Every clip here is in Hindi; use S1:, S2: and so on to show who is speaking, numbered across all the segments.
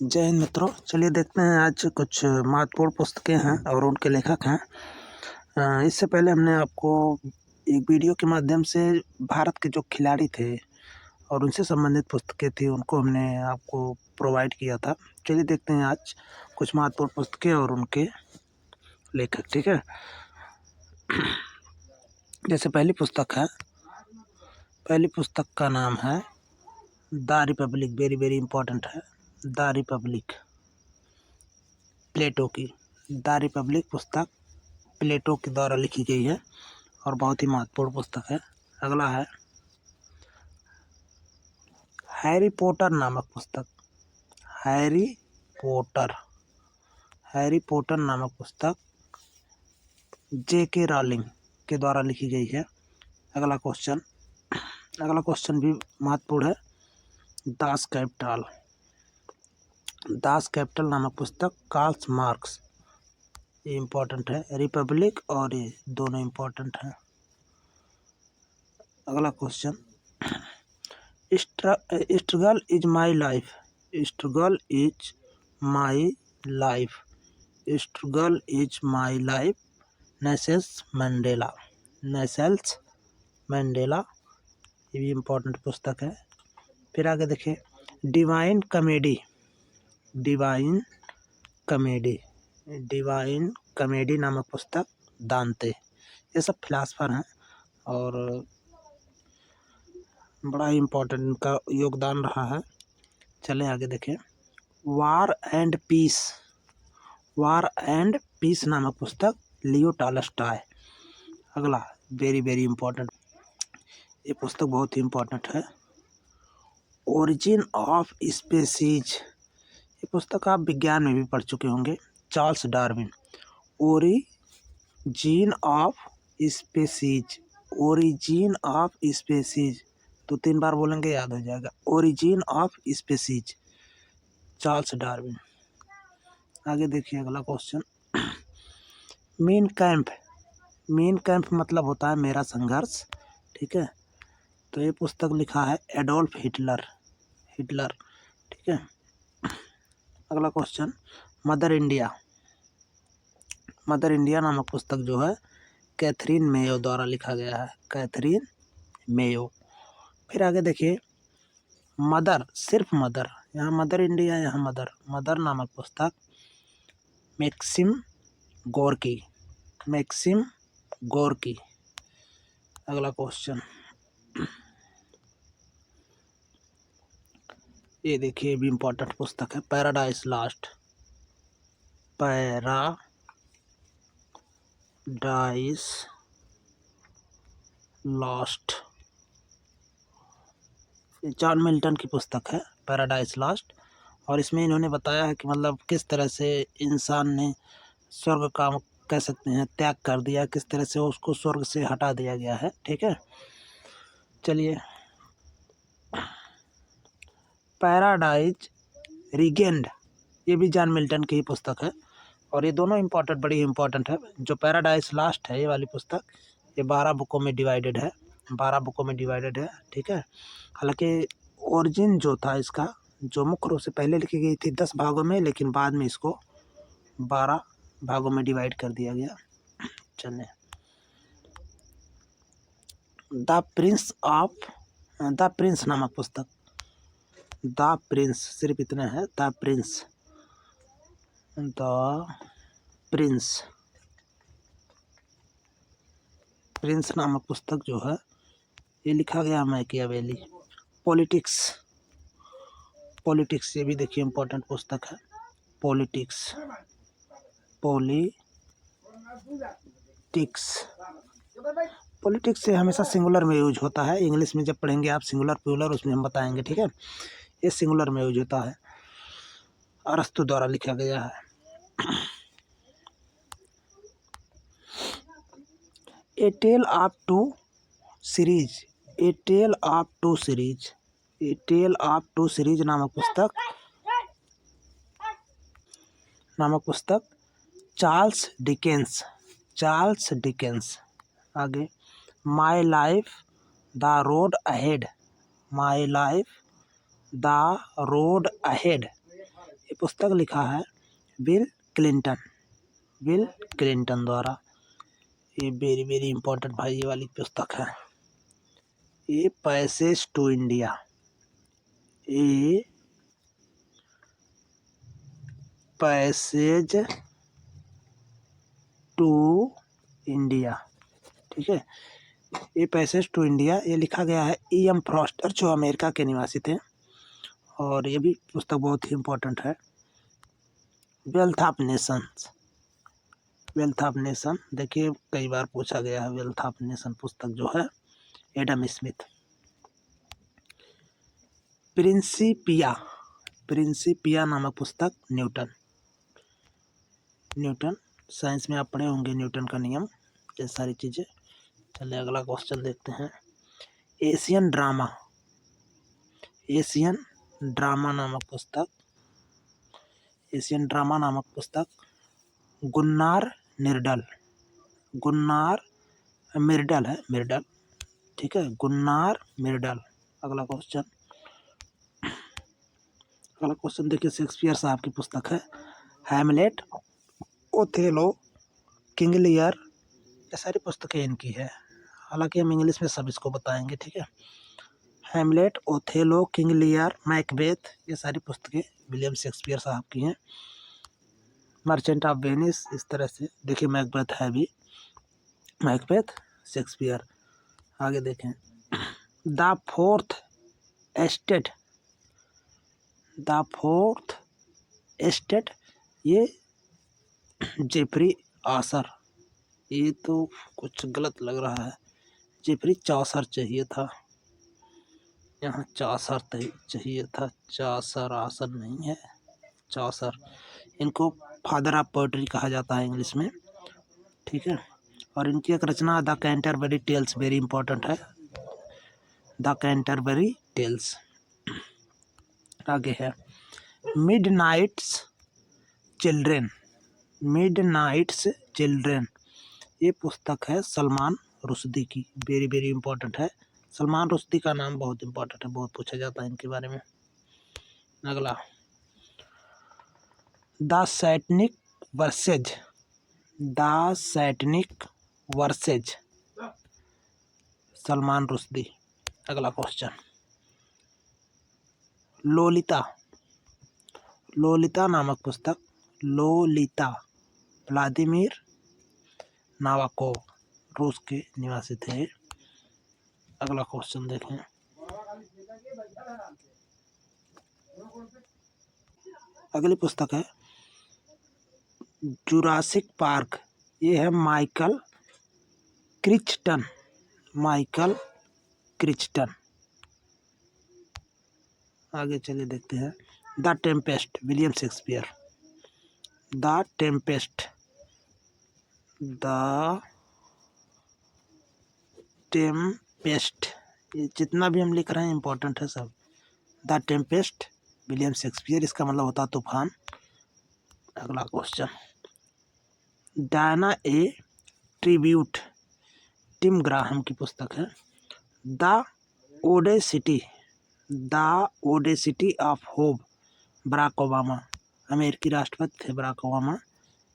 S1: जय हिंद मित्रों। चलिए देखते हैं आज कुछ महत्वपूर्ण पुस्तकें हैं और उनके लेखक हैं। इससे पहले हमने आपको एक वीडियो के माध्यम से भारत के जो खिलाड़ी थे और उनसे संबंधित पुस्तकें थी उनको हमने आपको प्रोवाइड किया था। चलिए देखते हैं आज कुछ महत्वपूर्ण पुस्तकें और उनके लेखक। ठीक है, जैसे पहली पुस्तक का नाम है द रिपब्लिक। वेरी इंपॉर्टेंट है, द रिपब्लिक, प्लेटो की। द रिपब्लिक पुस्तक प्लेटो के द्वारा लिखी गई है और बहुत ही महत्वपूर्ण पुस्तक है। अगला है हैरी पॉटर नामक पुस्तक। हैरी पॉटर नामक पुस्तक J.K. रॉलिंग के द्वारा लिखी गई है। अगला क्वेश्चन भी महत्वपूर्ण है। दास कैपिटल नामक पुस्तक कार्ल मार्क्स। ये इम्पोर्टेंट है। रिपब्लिक और ये दोनों इम्पोर्टेंट हैं। अगला question, struggle is my life. Struggle is my life, Nelson Mandela. ये भी इम्पोर्टेंट पुस्तक है। फिर आगे देखिए, डिवाइन कॉमेडी नामक पुस्तक दांते। ये सब फिलासफर हैं और बड़ा ही इम्पोर्टेंट इनका योगदान रहा है। चलें आगे देखें, वार एंड पीस नामक पुस्तक लियो टॉलस्टॉय। अगला वेरी इम्पोर्टेंट, ये पुस्तक बहुत ही इम्पोर्टेंट है, ओरिजिन ऑफ स्पीसीज। ये पुस्तक आप विज्ञान में भी पढ़ चुके होंगे, Charles Darwin. Origin of species, तो 3 बार बोलेंगे याद हो जाएगा। Origin of species, Charles Darwin. आगे देखिए अगला क्वेश्चन, मीन कैंप मतलब होता है मेरा संघर्ष। ठीक है, तो ये पुस्तक लिखा है एडोल्फ हिटलर। ठीक है। अगला क्वेश्चन, मदर इंडिया नामक पुस्तक जो है कैथरीन मेयो द्वारा लिखा गया है, कैथरीन मेयो। फिर आगे देखिए, सिर्फ मदर, यहाँ मदर इंडिया, यहाँ मदर नामक पुस्तक मैक्सिम गोर्की। अगला क्वेश्चन, ये देखिए भी इम्पोर्टेंट पुस्तक है, पैराडाइज लॉस्ट। जॉन मिल्टन की पुस्तक है पैराडाइज लॉस्ट, और इसमें इन्होंने बताया है कि मतलब किस तरह से इंसान ने स्वर्ग का, कह सकते हैं, त्याग कर दिया, किस तरह से उसको स्वर्ग से हटा दिया गया है। ठीक है, चलिए, पैराडाइज रीगेंड, ये भी जॉन मिल्टन की ही पुस्तक है और ये दोनों बड़ी इम्पोर्टेंट है। जो पैराडाइज लॉस्ट है ये वाली पुस्तक, ये 12 बुकों में डिवाइडेड है। ठीक है, हालांकि ओरिजिन जो था इसका, जो मुख्य रूप से पहले लिखी गई थी 10 भागों में, लेकिन बाद में इसको 12 भागों में डिवाइड कर दिया गया। चलिए, द प्रिंस नामक पुस्तक, द प्रिंस, सिर्फ इतना है, द प्रिंस नामक पुस्तक जो है ये लिखा गया मैकियावेली। पॉलिटिक्स, ये भी देखिए इम्पोर्टेंट पुस्तक है, पॉलिटिक्स। पॉलिटिक्स से हमेशा सिंगुलर में यूज होता है। इंग्लिश में जब पढ़ेंगे आप सिंगुलर प्लूरल, उसमें हम बताएंगे। ठीक है, ये सिंगुलर में यूज होता है, अरस्तु द्वारा लिखा गया है। ए टेल ऑफ टू सीरीज नामक पुस्तक चार्ल्स डिकेंस। आगे, my life the road ahead. ये पुस्तक लिखा है बिल क्लिंटन द्वारा। ये वेरी वेरी इंपॉर्टेंट भाई, ये वाली पुस्तक है। A passage to India, a passage to India, ठीक है। ये पैसेज टू इंडिया ये लिखा गया है E.M. फ्रॉस्टर, जो अमेरिका के निवासी थे, और ये भी पुस्तक बहुत ही इम्पोर्टेंट है। वेल्थ ऑफ नेशन, देखिए कई बार पूछा गया है। वेल्थ ऑफ नेशन पुस्तक जो है एडम स्मिथ। प्रिंसिपिया नामक पुस्तक न्यूटन, साइंस में आप पढ़े होंगे न्यूटन का नियम, ये सारी चीज़ें। चलिए अगला क्वेश्चन देखते हैं। एशियन ड्रामा नामक पुस्तक गुन्नार मिर्डल, ठीक है, गुन्नार मिर्डल। अगला क्वेश्चन देखिए, शेक्सपियर साहब की पुस्तक है हैमलेट, ओथेलो, किंग लियर, ये सारी पुस्तकें इनकी है। हालांकि हम इंग्लिश में सब इसको बताएंगे, ठीक है। Hamlet, Othello, King Lear, Macbeth, ये सारी पुस्तकें विलियम शेक्सपियर साहब की हैं। मर्चेंट ऑफ वेनिस, इस तरह से देखिए मैकबेथ है भी, मैकबेथ शेक्सपियर। आगे देखें, द फोर्थ एस्टेट, ये जेफरी आसर, ये तो कुछ गलत लग रहा है, जेफरी चौसर चाहिए था, यहाँ चौसर चाहिए था, चौसर आसर नहीं है, चौसर। इनको फादर ऑफ पोएट्री कहा जाता है इंग्लिश में, ठीक है। और इनकी एक रचना the Canterbury tales very important है, द कैंटरबरी टेल्स। आगे है मिडनाइट्स चिल्ड्रेन, ये पुस्तक है सलमान रुश्दी की, वेरी वेरी इंपॉर्टेंट है। सलमान रुश्दी का नाम बहुत इंपॉर्टेंट है, बहुत पूछा जाता है इनके बारे में। अगला, the Satanic versus, Salman Rushdie. अगला क्वेश्चन, लोलिता नामक पुस्तक, व्लादिमीर नावाकोव, रूस के निवासी थे। अगला क्वेश्चन देखें, अगली पुस्तक है जुरासिक पार्क, ये है माइकल क्रिच्टन। आगे चलिए देखते हैं, the Tempest, William Shakespeare. The Tempest, ये जितना भी हम लिख रहे हैं इंपॉर्टेंट है सब। द टेम्पेस्ट, विलियम शेक्सपियर, इसका मतलब होता है तूफान। अगला question, Diana a tribute, Tim Graham की पुस्तक है। The audacity of hope, Barack Obama, अमेरिकी राष्ट्रपति थे बराक ओबामा,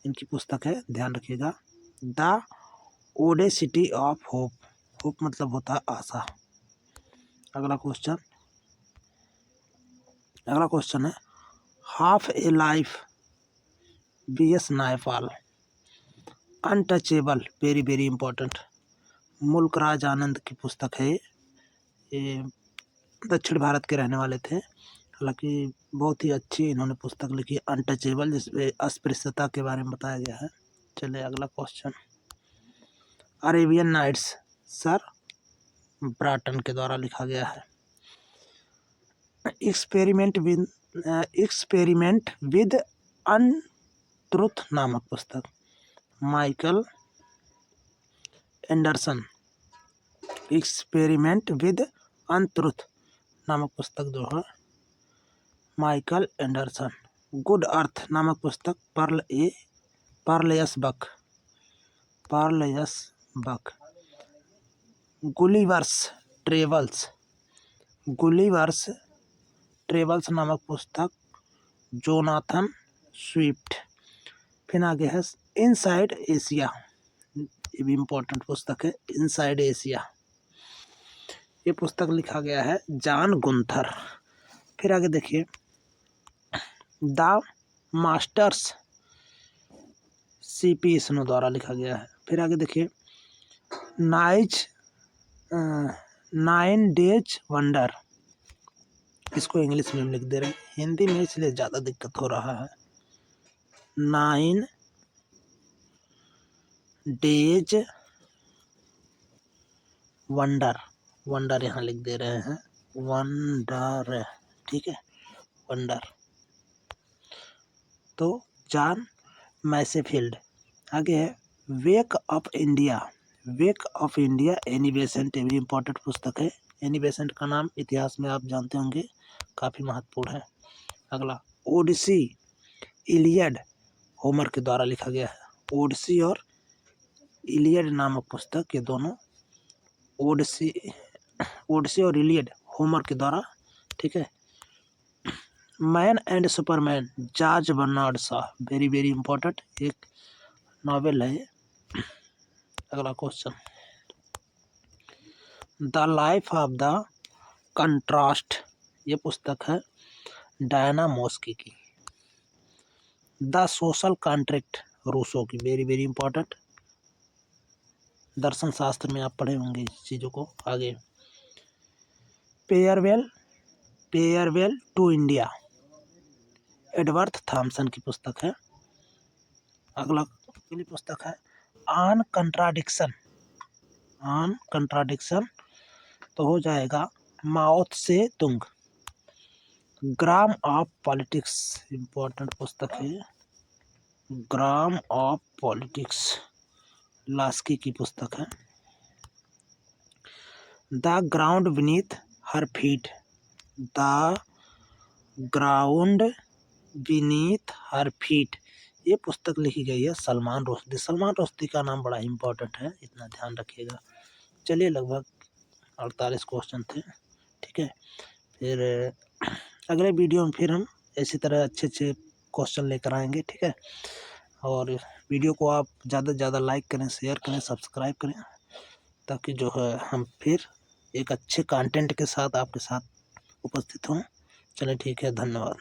S1: इनकी पुस्तक है, ध्यान रखिएगा। द ओडेसिटी ऑफ होप मतलब होता है आशा। अगला क्वेश्चन है हाफ ए life, B.S. Naipal. Untouchable, very very important, मुल्क राज आनंद की पुस्तक है। ये दक्षिण भारत के रहने वाले थे, हालांकि बहुत ही अच्छी इन्होंने पुस्तक लिखी, अनटचेबल, जिसमें अस्पृश्यता के बारे में बताया गया है। चलिए अगला क्वेश्चन, अरेबियन नाइट्स, सर ब्राटन के द्वारा लिखा गया है। एक्सपेरिमेंट विद अनट्रुथ नामक पुस्तक, Michael Anderson. Experiment with untruth नामक पुस्तक जो है माइकल एंडरसन। गुड अर्थ नामक पुस्तक पर्लयस बक। गुलिवर्स ट्रेवल्स नामक पुस्तक जोनाथन स्विफ्ट। फिर आगे है इनसाइड एशिया, ये भी इम्पोर्टेंट पुस्तक है, इनसाइड एशिया। ये पुस्तक लिखा गया है जॉन गुंथर। फिर आगे देखिए द मास्टर्स CP स्नो द्वारा लिखा गया है। फिर आगे देखिए 9 डेज वंडर, इसको इंग्लिश में हम लिख दे रहे हैं, हिंदी में इसलिए ज़्यादा दिक्कत हो रहा है। 9 डेज वंडर, वंडर यहाँ लिख दे रहे हैं, वंडर, ठीक है, वंडर। तो जॉन मैसेफील्ड। आगे है wake of India, wake of India Annie Besant, ये भी इम्पोर्टेंट पुस्तक है। एनी बेसेंट का नाम इतिहास में आप जानते होंगे, काफ़ी महत्वपूर्ण है। अगला ओडिसी इलियड, होमर के द्वारा लिखा गया है। ओडिसी और इलियड नामक पुस्तक, ये दोनों ओडिसी और इलियड होमर के द्वारा, ठीक है। Man and superman, George Bernard Shaw, very very important एक नॉवेल है। अगला question the life of the contrast, ये पुस्तक है डायना मॉस्की की। द सोशल कॉन्ट्रैक्ट, रूसो की, वेरी वेरी इंपॉर्टेंट, दर्शन शास्त्र में आप पढ़े होंगे इस चीज़ों को। आगे farewell to India, Edward Thompson की पुस्तक है। अगला पुस्तक है ऑन कंट्राडिक्शन, तो हो जाएगा माओ त्से तुंग। ग्राम ऑफ पॉलिटिक्स, इम्पोर्टेंट पुस्तक है, ग्राम ऑफ पॉलिटिक्स, लास्की की पुस्तक है। The ground beneath her feet, the ground beneath her feet, ये पुस्तक लिखी गई है सलमान रुश्दी। सलमान रुश्दी का नाम बड़ा इम्पोर्टेंट है, इतना ध्यान रखिएगा। चलिए लगभग 48 क्वेश्चन थे, ठीक है। फिर अगले वीडियो में फिर हम इसी तरह अच्छे अच्छे क्वेश्चन लेकर आएंगे, ठीक है। और वीडियो को आप ज़्यादा से ज़्यादा लाइक करें, शेयर करें, सब्सक्राइब करें, ताकि जो है हम फिर एक अच्छे कंटेंट के साथ आपके साथ उपस्थित हों। चलिए ठीक है, धन्यवाद।